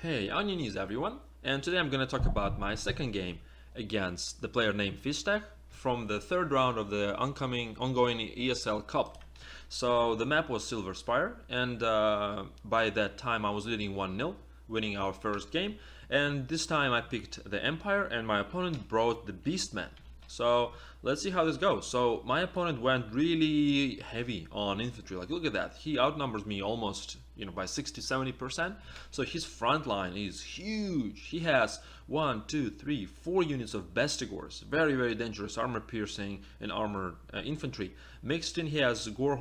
Hey, onionies everyone, and today I'm going to talk about my second game against the player named Fisshteh from the third round of the ongoing ESL Cup. So the map was Silver Spire, and by that time I was leading 1-0, winning our first game, and this time I picked the Empire and my opponent brought the Beastmen. So let's see how this goes. So my opponent went really heavy on infantry. Like, look at that. He outnumbers me almost, by 60-70%. So his front line is huge. He has 1, 2, 3, 4 units of Bestigors. Very, very dangerous armor piercing and armored infantry. Mixed in, he has Gore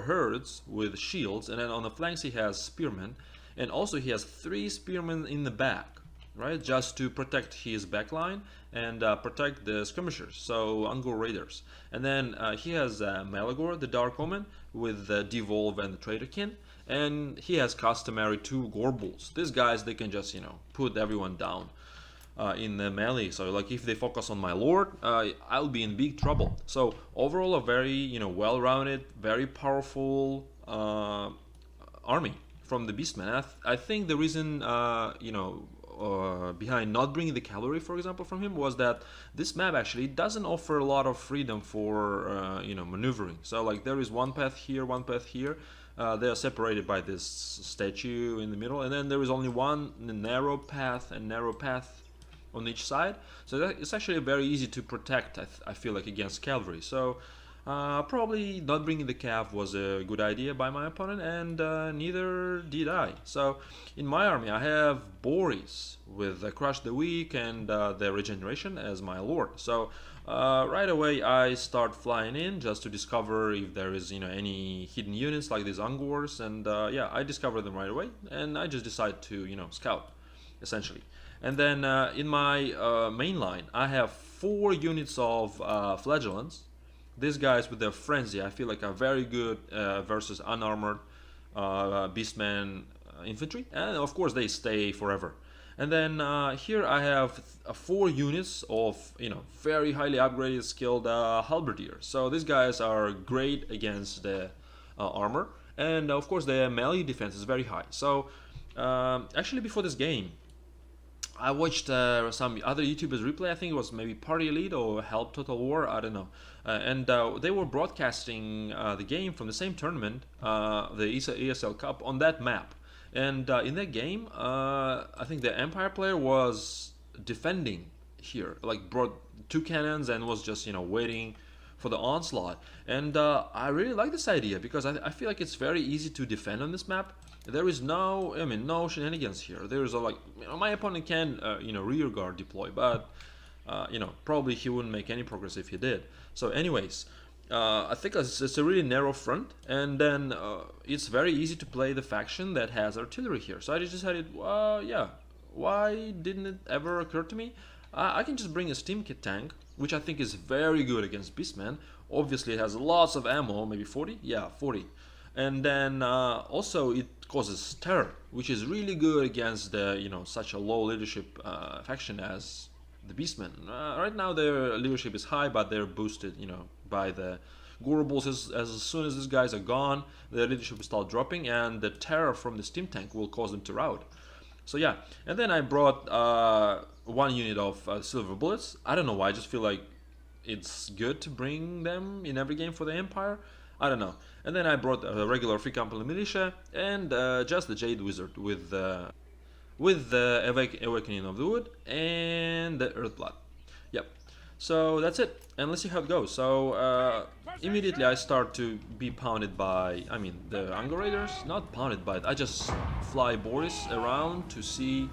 herds with shields, and then on the flanks he has spearmen, and also he has 3 spearmen in the back, right, just to protect his backline and protect the skirmishers, so Ungor raiders. And then he has Malagor, the Dark Omen, with the Devolve and the Traderkin, and he has customary 2 GOREBULLS. These guys, they can just, put everyone down in the melee. So like if they focus on my lord, I'll be in big trouble. So overall a very, well-rounded, very powerful army from the Beastmen. I think the reason, behind not bringing the cavalry, for example, from him was that this map actually doesn't offer a lot of freedom for maneuvering. So like there is one path here, one path here. They are separated by this statue in the middle, and then there is only one narrow path on each side. So it's actually very easy to protect, I feel like, against cavalry. So probably not bringing the cav was a good idea by my opponent, and neither did I. So in my army I have Boris with Crush the Weak and the Regeneration as my lord. So right away I start flying in just to discover if there is any hidden units like these Ungors, and yeah, I discover them right away, and I just decide to scout essentially. And then in my main line I have 4 units of Flagellants. These guys with their frenzy, I feel like, are very good versus unarmored Beastman infantry, and of course they stay forever. And then here I have 4 units of very highly upgraded, skilled halberdiers. So these guys are great against the armor, and of course the melee defense is very high. So actually before this game, I watched some other YouTubers replay. I think it was maybe Party Elite or Help Total War, I don't know. And they were broadcasting the game from the same tournament, the ESL Cup, on that map. And in that game, I think the Empire player was defending here, like brought 2 cannons and was just waiting for the onslaught. And I really like this idea because I feel like it's very easy to defend on this map. There is no shenanigans here. There's my opponent can rear guard deploy, but probably he wouldn't make any progress if he did. So anyways, I think it's a really narrow front, and then it's very easy to play the faction that has artillery here. So I just decided, yeah, why didn't it ever occur to me? I can just bring a steam kit tank, which I think is very good against Beastmen. Obviously it has lots of ammo, maybe 40? Yeah, 40. And then also it causes terror, which is really good against the such a low leadership faction as the Beastmen. Right now their leadership is high, but they're boosted by the GOREBULLS. As soon as these guys are gone, their leadership will start dropping, and the terror from the steam tank will cause them to rout. So yeah, and then I brought 1 unit of silver bullets. I don't know why, I just feel like it's good to bring them in every game for the Empire. I don't know. And then I brought a regular free company militia and just the Jade Wizard with the Awakening of the Wood and the Earthblood. Yep. So that's it, and let's see how it goes. So immediately I start to be pounded by, the Ungor Raiders. Not pounded by it. I just fly Boris around to see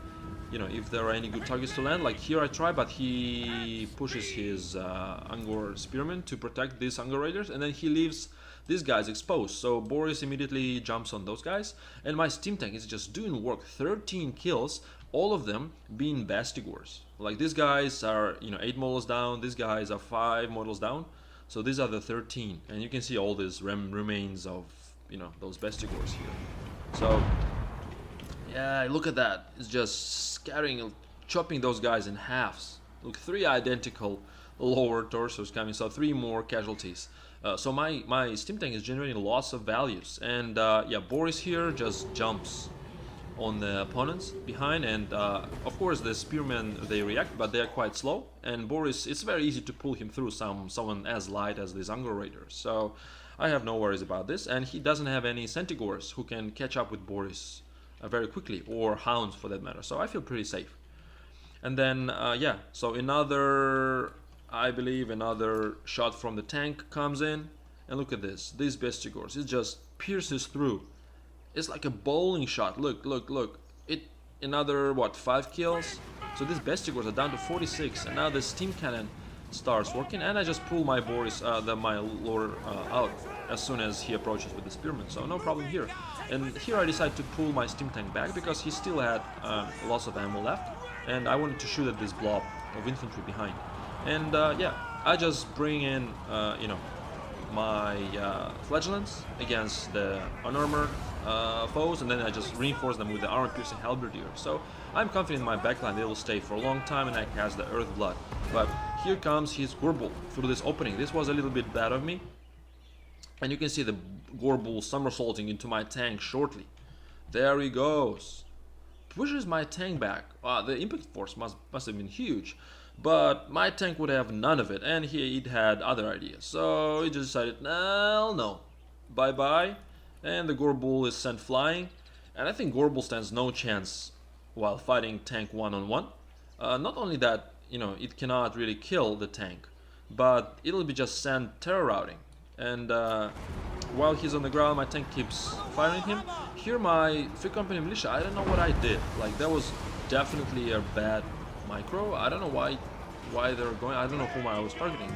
if there are any good targets to land. Like here I try, but he pushes his Ungor spearmen to protect these Ungor Raiders, and then he leaves these guys exposed. So Boris immediately jumps on those guys, and my steam tank is just doing work. 13 kills, all of them being Bestigors. Like these guys are 8 models down, these guys are 5 models down. So these are the 13, and you can see all these remains of those Bestigors here. So yeah, look at that. It's just scattering, chopping those guys in halves. Look, 3 identical lower torsos coming, so 3 more casualties. So my steam tank is generating lots of values, and yeah, Boris here just jumps on the opponents behind, and of course the spearmen, they react, but they're quite slow, and Boris, it's very easy to pull him through someone as light as these Angor Raiders. So I have no worries about this, and he doesn't have any Centigores who can catch up with Boris very quickly, or Hounds for that matter, so I feel pretty safe. And then yeah, so another, I believe another shot from the tank comes in, and look at this, these Bestigors, it just pierces through. It's like a bowling shot. Look, look, look. It, another what, 5 kills? So these Bestigors are down to 46, and now the steam cannon starts working, and I just pull my Boris, my lord out as soon as he approaches with the spearman. So no problem here. And here I decide to pull my steam tank back because he still had lots of ammo left, and I wanted to shoot at this blob of infantry behind. And yeah, I just bring in, you know, my flagellants against the unarmored foes, and then I just reinforce them with the armor-piercing halberdier. So I'm confident in my backline they will stay for a long time, and I cast the Earth Blood. But here comes his Gorebull through this opening. This was a little bit bad of me, and you can see the Gorebull somersaulting into my tank shortly. There he goes. Pushes my tank back. The impact force must have been huge, but my tank would have none of it, and it had other ideas. So he just decided, no, bye-bye, and the Gorebull is sent flying. And I think Gorebull stands no chance while fighting tank one-on-one. Not only that, you know, it cannot really kill the tank, but it'll be just sent terror routing. And while he's on the ground, my tank keeps firing him. Here my Free Company Militia, I don't know what I did. Like, that was definitely a bad micro. I don't know why they're going, I don't know whom I was targeting.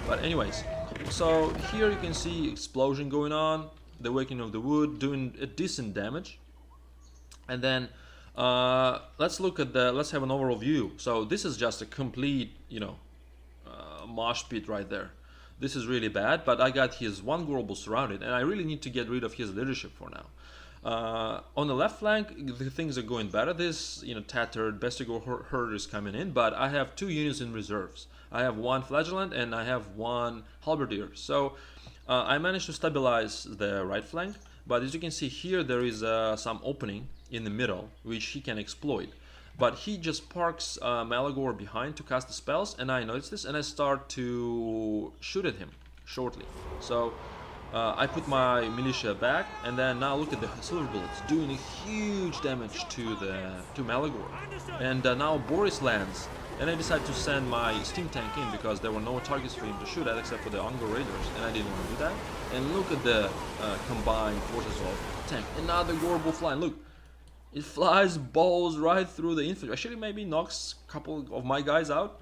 But anyways, so here you can see explosion going on, the Awakening of the Wood doing a decent damage. And then let's have an overall view. So this is just a complete, you know, mosh pit right there. This is really bad, but I got his one Gorebull surrounded, and I really need to get rid of his leadership for now. On the left flank, the things are going better. This, you know, tattered Bestigor herd is coming in, but I have 2 units in reserves. I have 1 flagellant and I have 1 halberdier. So I managed to stabilize the right flank, but as you can see here, there is some opening in the middle which he can exploit. But he just parks Malagor behind to cast the spells, and I notice this, and I start to shoot at him shortly. So I put my militia back, and then now look at the silver bullets doing a huge damage to Malagor. And now Boris lands, and I decide to send my steam tank in because there were no targets for him to shoot at except for the Angor Raiders, and I didn't want to do that. And look at the combined forces of the tank. And now the Gorebull flying. Look. It flies balls right through the infantry. Actually, maybe knocks a couple of my guys out.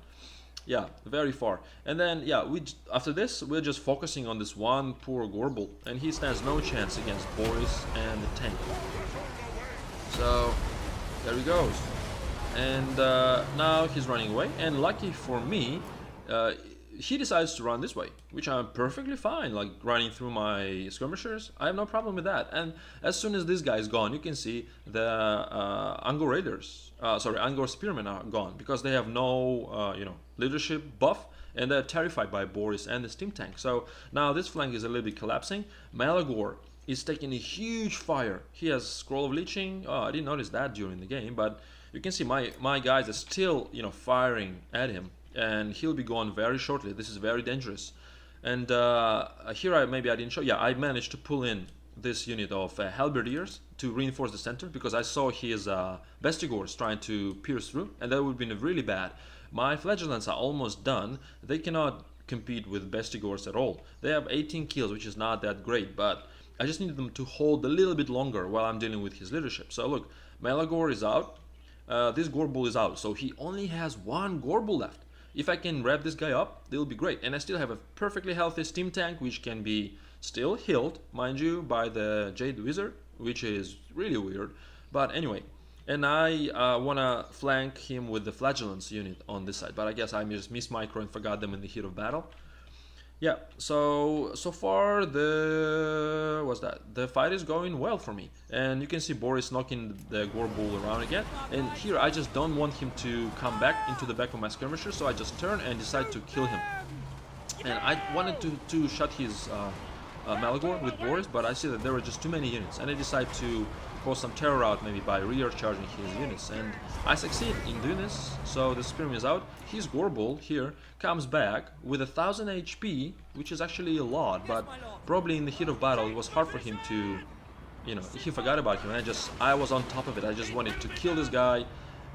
Yeah, very far. And then, yeah, after this, we're just focusing on this one poor Gorebull, and he stands no chance against Boris and the tank. So, there he goes. And now he's running away, and lucky for me, he decides to run this way, which I'm perfectly fine, like running through my skirmishers. I have no problem with that. And as soon as this guy is gone, you can see the Angor Raiders, Angor Spearmen are gone because they have no, you know, leadership buff, and they're terrified by Boris and the steam tank. So now this flank is a little bit collapsing. Malagor is taking a huge fire. He has Scroll of Leeching. Oh, I didn't notice that during the game, but you can see my guys are still, you know, firing at him. And he'll be gone very shortly. This is very dangerous. And here maybe I didn't show. Yeah, I managed to pull in this unit of halberdiers to reinforce the center because I saw his Bestigors trying to pierce through, and that would have been really bad. My flagellants are almost done. They cannot compete with Bestigors at all. They have 18 kills, which is not that great, but I just needed them to hold a little bit longer while I'm dealing with his leadership. So look, Malagor is out. This Gorebull is out, so he only has 1 Gorebull left. If I can wrap this guy up, it'll be great. And I still have a perfectly healthy steam tank, which can be still healed, mind you, by the Jade Wizard, which is really weird. But anyway, and I want to flank him with the Flagellants unit on this side. But I guess I just missed micro and forgot them in the heat of battle. Yeah, so far the fight is going well for me, and you can see Boris knocking the Gorebull around again. And here I just don't want him to come back into the back of my skirmisher, so I just turn and decide to kill him. And I wanted to shut his Malagor with Boris, but I see that there were just too many units, and I decide to cause some terror out maybe by rear charging his units, and I succeed in doing this. So the Spearman is out. His Gorebull here comes back with 1000 HP, which is actually a lot, but probably in the heat of battle it was hard for him to, you know, he forgot about him, and I was on top of it. I just wanted to kill this guy,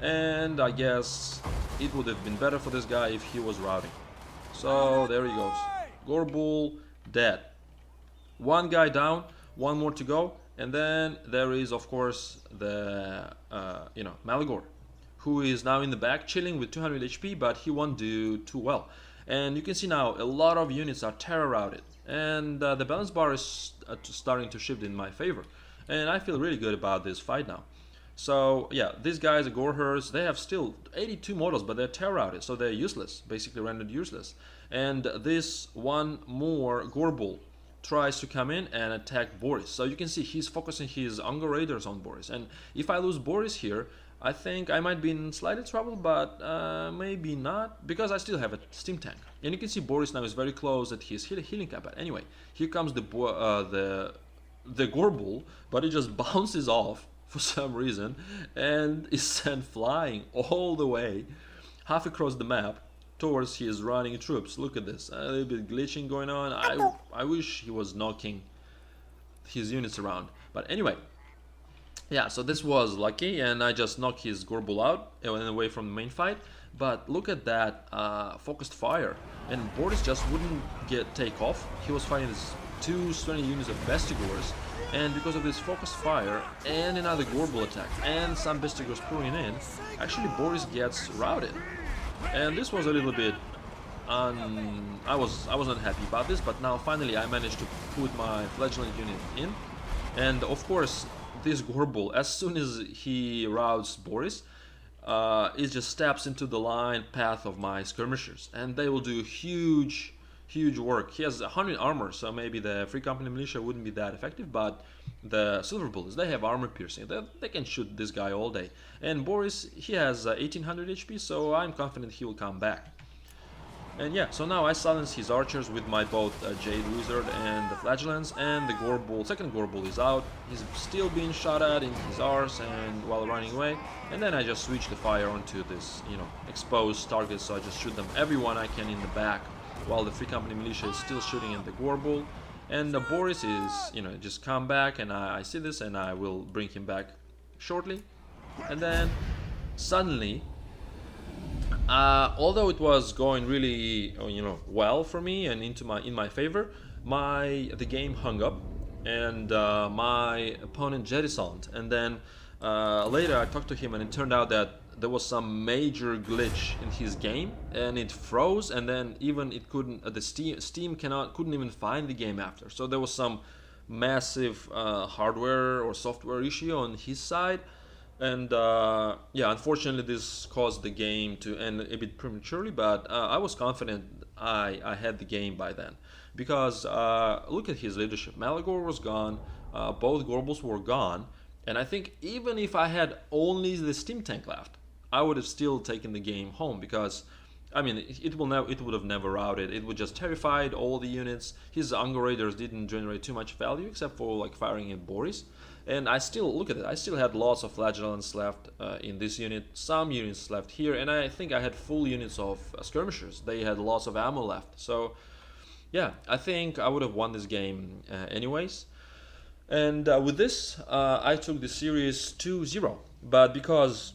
and I guess it would have been better for this guy if he was routing. So there he goes. Gorebull dead. One guy down, one more to go, and then there is of course the Malagor, who is now in the back chilling with 200 HP, but he won't do too well. And you can see now a lot of units are terror routed, and the balance bar is starting to shift in my favor, and I feel really good about this fight now. So yeah, these guys, the Gorehers, they have still 82 models, but they're terror routed, so they're useless, basically rendered useless. And this one more Gorebull tries to come in and attack Boris. So you can see he's focusing his Unger Raiders on Boris, and if I lose Boris here, I think I might be in slight trouble, but maybe not, because I still have a steam tank. And you can see Boris now is very close at his healing cap. But anyway, here comes the Gorebull, but it just bounces off for some reason and is sent flying all the way half across the map towards his running troops. Look at this, a little bit glitching going on. I wish he was knocking his units around, but anyway, yeah, so this was lucky, and I just knocked his Gorebull out and went away from the main fight. But look at that focused fire, and Boris just wouldn't take off. He was fighting these two stunning units of Bestigors, and because of this focused fire and another Gorebull attack and some Bestigors pouring in, actually Boris gets routed. And this was a little bit I wasn't happy about this, but now finally I managed to put my flagellant unit in, and of course this Gorebull, as soon as he routs Boris, it just steps into the line path of my skirmishers, and they will do huge work. He has 100 armor, so maybe the Free Company Militia wouldn't be that effective, but the Silver Bullets, they have armor piercing. They can shoot this guy all day. And Boris, he has 1800 HP, so I'm confident he will come back. And yeah, so now I silence his archers with my both Jade Wizard and the Flagellants, and the Gorebull, second Gorebull is out. He's still being shot at in his arse and while running away. And then I just switch the fire onto this, exposed targets, so I just shoot them everyone I can in the back, while the Free Company Militia is still shooting at the Gorebull. And Boris is, just come back, and I see this, and I will bring him back shortly. And then suddenly, although it was going really, well for me and in my favor, the game hung up, and my opponent jettisoned. And then later I talked to him, and it turned out that there was some major glitch in his game, and it froze, and then even it couldn't, the Steam couldn't even find the game after. So there was some massive hardware or software issue on his side, and yeah, unfortunately this caused the game to end a bit prematurely, but I was confident I had the game by then, because look at his leadership. Malagor was gone, both Gorebulls were gone, and I think even if I had only the steam tank left, I would have still taken the game home, because I mean it would have never routed. It would just terrified all the units. His Unger Raiders didn't generate too much value except for like firing at Boris. And I still, look at it, I still had lots of Flagellants left in this unit, some units left here, and I think I had full units of skirmishers. They had lots of ammo left. So yeah, I think I would have won this game anyways. And with this, I took the series 2-0. But because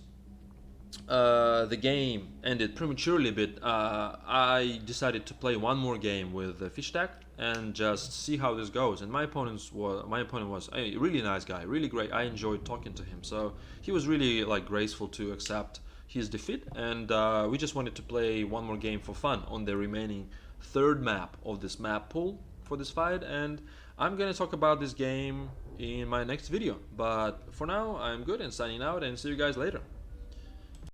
the game ended prematurely a bit, I decided to play one more game with Fisshteh and just see how this goes. And my opponent was a really nice guy, really great. I enjoyed talking to him, so he was really like graceful to accept his defeat, and we just wanted to play one more game for fun on the remaining third map of this map pool for this fight. And I'm gonna talk about this game in my next video, but for now I'm good and signing out, and see you guys later.